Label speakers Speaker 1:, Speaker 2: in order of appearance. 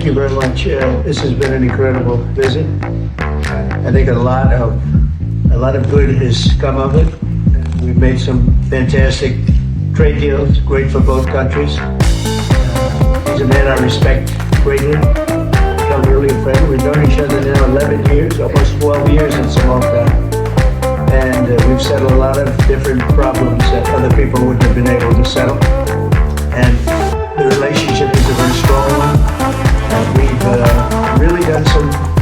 Speaker 1: thank you very much. This has been an incredible visit. I think a lot of good has come of it. We've made some fantastic trade deals, great for both countries. He's a man I respect greatly. Become really a friend. We've known each other now 11 years, almost 12 years in Samantha. And we've settled a lot of different problems that other people wouldn't have been able to settle. And the relationship is a very strong one. We've really done some